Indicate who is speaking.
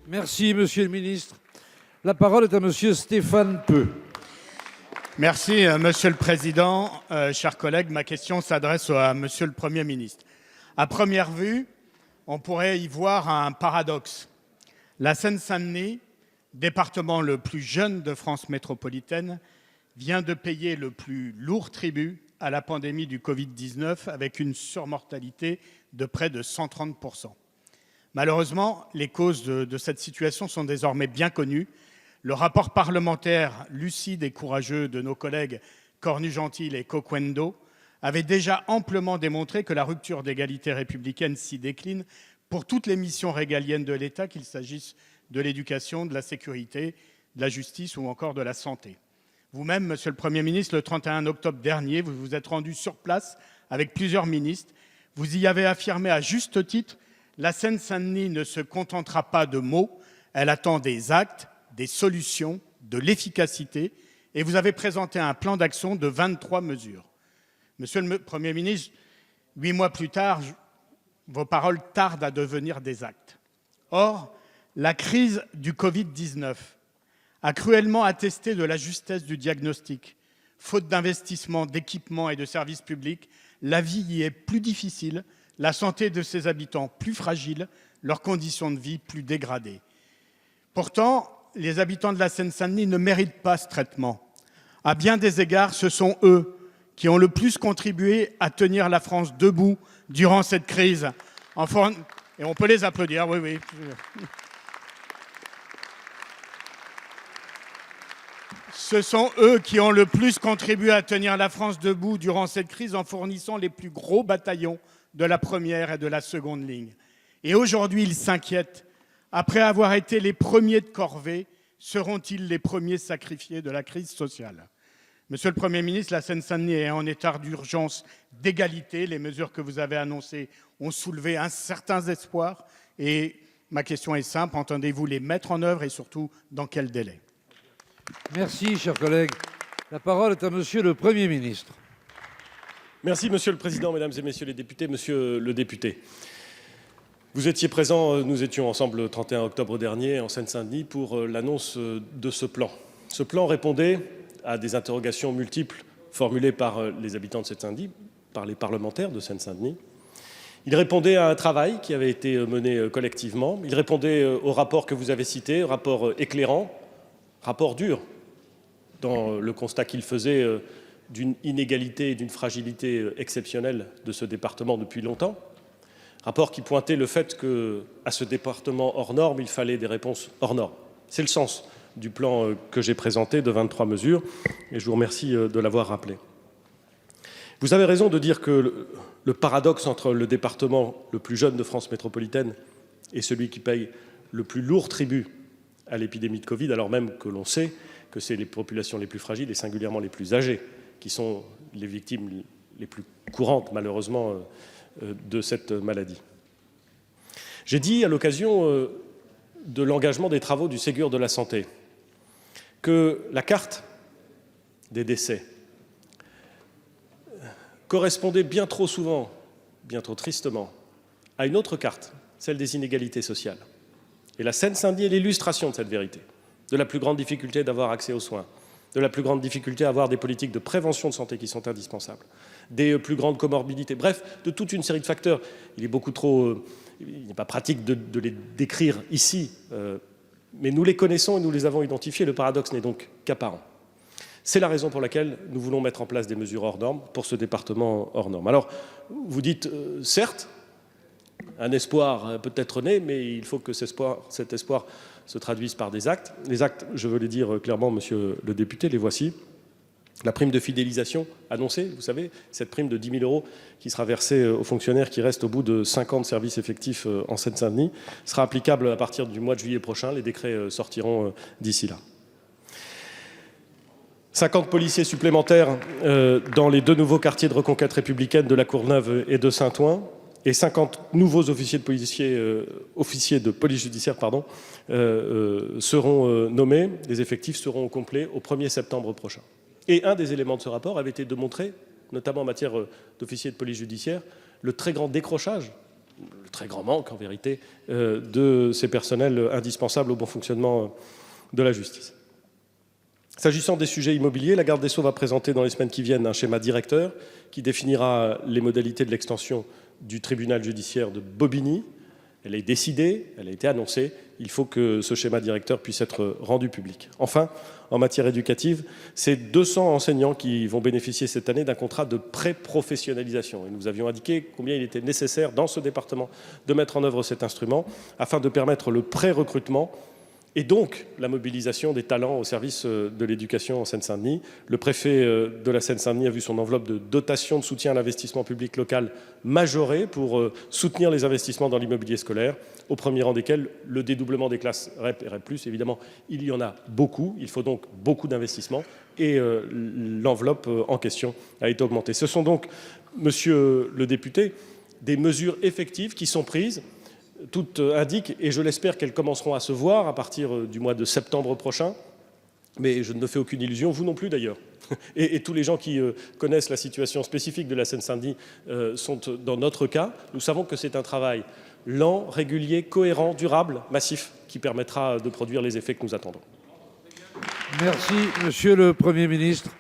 Speaker 1: Merci, Monsieur le ministre. La parole est à Monsieur Stéphane Peu.
Speaker 2: Merci, Monsieur le Président. Chers collègues, ma question s'adresse à Monsieur le Premier ministre. À première vue, on pourrait y voir un paradoxe. La Seine-Saint-Denis, département le plus jeune de France métropolitaine, vient de payer le plus lourd tribut à la pandémie du Covid-19 avec une surmortalité de près de 130%. Malheureusement, les causes de cette situation sont désormais bien connues. Le rapport parlementaire lucide et courageux de nos collègues Cornu-Gentile et Coquendo avait déjà amplement démontré que la rupture d'égalité républicaine s'y décline pour toutes les missions régaliennes de l'État, qu'il s'agisse de l'éducation, de la sécurité, de la justice ou encore de la santé. Vous-même, Monsieur le Premier ministre, le 31 octobre dernier, vous vous êtes rendu sur place avec plusieurs ministres. Vous y avez affirmé à juste titre « La Seine-Saint-Denis ne se contentera pas de mots, elle attend des actes, des solutions, de l'efficacité » et vous avez présenté un plan d'action de 23 mesures. Monsieur le Premier ministre, 8 mois plus tard, vos paroles tardent à devenir des actes. Or, la crise du Covid-19 a cruellement attesté de la justesse du diagnostic. Faute d'investissement, d'équipements et de services publics, la vie y est plus difficile, la santé de ses habitants plus fragile, leurs conditions de vie plus dégradées. Pourtant, les habitants de la Seine-Saint-Denis ne méritent pas ce traitement. À bien des égards, ce sont eux qui ont le plus contribué à tenir la France debout durant cette crise. Et on peut les applaudir, oui, oui. Ce sont eux qui ont le plus contribué à tenir la France debout durant cette crise en fournissant les plus gros bataillons de la première et de la seconde ligne. Et aujourd'hui, ils s'inquiètent. Après avoir été les premiers de corvée, seront-ils les premiers sacrifiés de la crise sociale ? Monsieur le Premier ministre, la Seine-Saint-Denis est en état d'urgence d'égalité. Les mesures que vous avez annoncées ont soulevé certains espoirs. Et ma question est simple, entendez-vous les mettre en œuvre et surtout dans quel délai ?
Speaker 1: Merci, chers collègues. La parole est à Monsieur le Premier ministre.
Speaker 3: Merci, Monsieur le Président, Mesdames et Messieurs les députés. Monsieur le député, vous étiez présent, nous étions ensemble le 31 octobre dernier en Seine-Saint-Denis pour l'annonce de ce plan. Ce plan répondait à des interrogations multiples formulées par les habitants de Seine-Saint-Denis, par les parlementaires de Seine-Saint-Denis. Il répondait à un travail qui avait été mené collectivement. Il répondait au rapport que vous avez cité, rapport éclairant, rapport dur, dans le constat qu'il faisait d'une inégalité et d'une fragilité exceptionnelle de ce département depuis longtemps. Rapport qui pointait le fait qu'à ce département hors norme, il fallait des réponses hors normes. C'est le sens du plan que j'ai présenté de 23 mesures et je vous remercie de l'avoir rappelé. Vous avez raison de dire que le paradoxe entre le département le plus jeune de France métropolitaine et celui qui paye le plus lourd tribut à l'épidémie de Covid, alors même que l'on sait que c'est les populations les plus fragiles et singulièrement les plus âgées qui sont les victimes les plus courantes, malheureusement, de cette maladie. J'ai dit à l'occasion de l'engagement des travaux du Ségur de la santé que la carte des décès correspondait bien trop souvent, bien trop tristement, à une autre carte, celle des inégalités sociales. Et la Seine-Saint-Denis est l'illustration de cette vérité, de la plus grande difficulté d'avoir accès aux soins, de la plus grande difficulté à avoir des politiques de prévention de santé qui sont indispensables, des plus grandes comorbidités, bref, de toute une série de facteurs. Il n'est pas pratique de les décrire ici, mais nous les connaissons et nous les avons identifiés. Le paradoxe n'est donc qu'apparent. C'est la raison pour laquelle nous voulons mettre en place des mesures hors normes pour ce département hors normes. Alors, vous dites, certes, un espoir peut être né, mais il faut que cet espoir se traduise par des actes. Les actes, je veux les dire clairement, monsieur le député, les voici. La prime de fidélisation annoncée, vous savez, cette prime de 10 000 € qui sera versée aux fonctionnaires qui restent au bout de 5 ans de service effectif en Seine-Saint-Denis, sera applicable à partir du mois de juillet prochain. Les décrets sortiront d'ici là. 50 policiers supplémentaires dans les 2 nouveaux quartiers de reconquête républicaine de la Courneuve et de Saint-Ouen, et 50 nouveaux officiers de police judiciaire seront nommés. Les effectifs seront au complet au 1er septembre prochain. Et un des éléments de ce rapport avait été de montrer, notamment en matière d'officiers de police judiciaire, le très grand décrochage le très grand manque en vérité de ces personnels indispensables au bon fonctionnement de la justice. S'agissant des sujets immobiliers, la garde des Sceaux va présenter dans les semaines qui viennent un schéma directeur qui définira les modalités de l'extension du tribunal judiciaire de Bobigny. Elle est décidée, elle a été annoncée. Il faut que ce schéma directeur puisse être rendu public. Enfin, en matière éducative, c'est 200 enseignants qui vont bénéficier cette année d'un contrat de pré-professionnalisation. Et nous avions indiqué combien il était nécessaire dans ce département de mettre en œuvre cet instrument afin de permettre le pré-recrutement et donc la mobilisation des talents au service de l'éducation en Seine-Saint-Denis. Le préfet de la Seine-Saint-Denis a vu son enveloppe de dotation de soutien à l'investissement public local majorée pour soutenir les investissements dans l'immobilier scolaire, au premier rang desquels le dédoublement des classes REP et REP+. Évidemment, il y en a beaucoup, il faut donc beaucoup d'investissements et l'enveloppe en question a été augmentée. Ce sont donc, monsieur le député, des mesures effectives qui sont prises. Toutes indiquent, et je l'espère qu'elles commenceront à se voir à partir du mois de septembre prochain, mais je ne me fais aucune illusion, vous non plus d'ailleurs. Et tous les gens qui connaissent la situation spécifique de la Seine-Saint-Denis sont dans notre cas. Nous savons que c'est un travail lent, régulier, cohérent, durable, massif, qui permettra de produire les effets que nous attendons.
Speaker 1: Merci, Monsieur le Premier ministre.